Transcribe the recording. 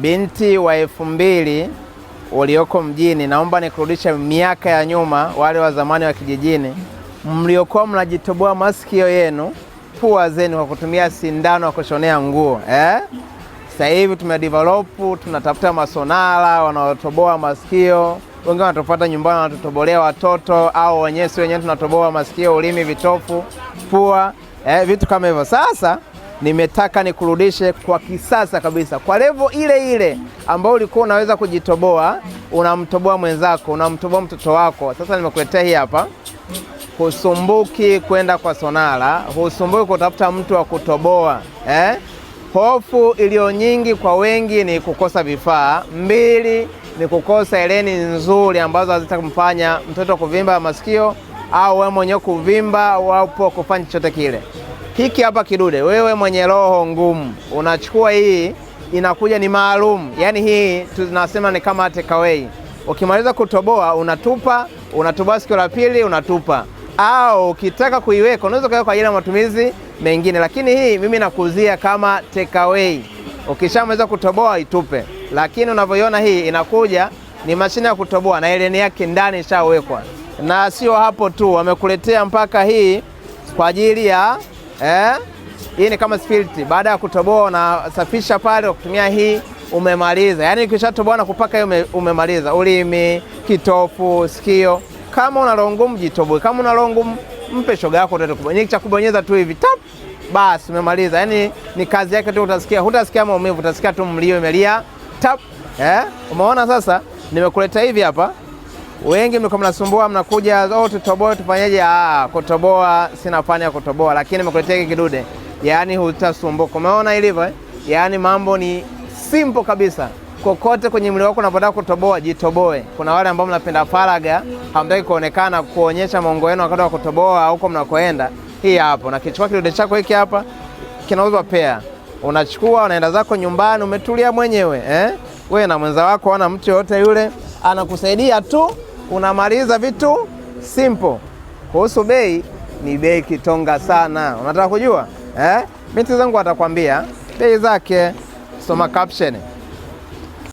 binti wa 2000 ulioko mjini, naomba nikurudishe miaka ya nyuma, wale wa zamani wa kijijini mliokuwa mnajitoboa masikio yenu, pua zenu kwa kutumia sindano ya kushonea nguo. Sasa hivi tumedevelop, tunatafuta masonara wanaotoboa masikio, wengine wanatufuata nyumbani wanatutobolea watoto, au wenyewe tunatoboa masikio, ulimi, vitofu, pua, vitu kama hivyo. Sasa nimetaka nikurudishe kwa kisasa kabisa, kwa level ile ile ambayo ulikuwa unaweza kujitoboa, unamtoboa mwenzako, unamtoboa mtoto wako. Sasa nimekuletea hii hapa. Husumbuki kwenda kwa sonara, husumbuki kutafuta mtu wa kutoboa. Hofu iliyo nyingi kwa wengi ni kukosa vifaa. 2 ni kukosa heleni nzuri ambazo hazitakumfanya mtoto kuvimba masikio au wewe mwenyewe kuvimba au kufanya chochote kile. Hiki hapa kidude, wewe mwenye roho ngumu, unachukua hii, inakuja ni maalum. Yaani hii tunasema ni kama take away. Ukimaliza kutoboa unatupa, unatoboa sikio la pili unatupa. Au ukitaka kuiweka unaweza kuweka kwa ajili ya matumizi mengine, lakini hii mimi nakuzia kama take away. Ukishamaliza kutoboa itupe. Lakini unavyoiona hii inakuja ni mashine ya kutoboa na heleni yake ndani ishawekwa. Na sio hapo tu, wamekuletea mpaka hii kwa ajili ya hii ni kama spirit. Baada ya kutoboa unasafisha pale kutumia hii, umemaliza. Yaani ukishatoboa na kupaka hiyo umemaliza. Ulimi, kitofu, sikio. Kama una roho ngumu jitoboe. Kama una roho ngumu mpe shoga yako ni cha kubonyeza tu hivi tap, basi umemaliza. Yaani ni kazi yake tu, hutasikia maumivu, utasikia tu mlio imelia tap. Umeona sasa nimekuletea hivi hapa. Wengi mlikuwa mnasumbua, mnakuja tutoboe tufanyeje? Kutoboa sina fani ya kutoboa, lakini nimekuletea hiki kidude. Yaani hutasumbuka. Umeona ilivyo? Yaani mambo ni simple kabisa. Kokote kwenye mwili wako unapotaka kutoboa, jitoboe. Kuna wale ambao mnapenda faraga, hamtaki kuonekana, kuonyesha maungo yenu wakati wa kutoboa huko mnakoenda. Hii hapo. Na kichukua kidude chako hiki hapa, kinauzwa pair. Unachukua unaenda zako nyumbani, umetulia mwenyewe, wewe na mwenza wako, wana mtu yote yule anakusaidia tu, unamaliza vitu simple. Kuhusu bei, ni bei kitonga sana. Unataka kujua? Binti zangu watakwambia bei zake, soma caption.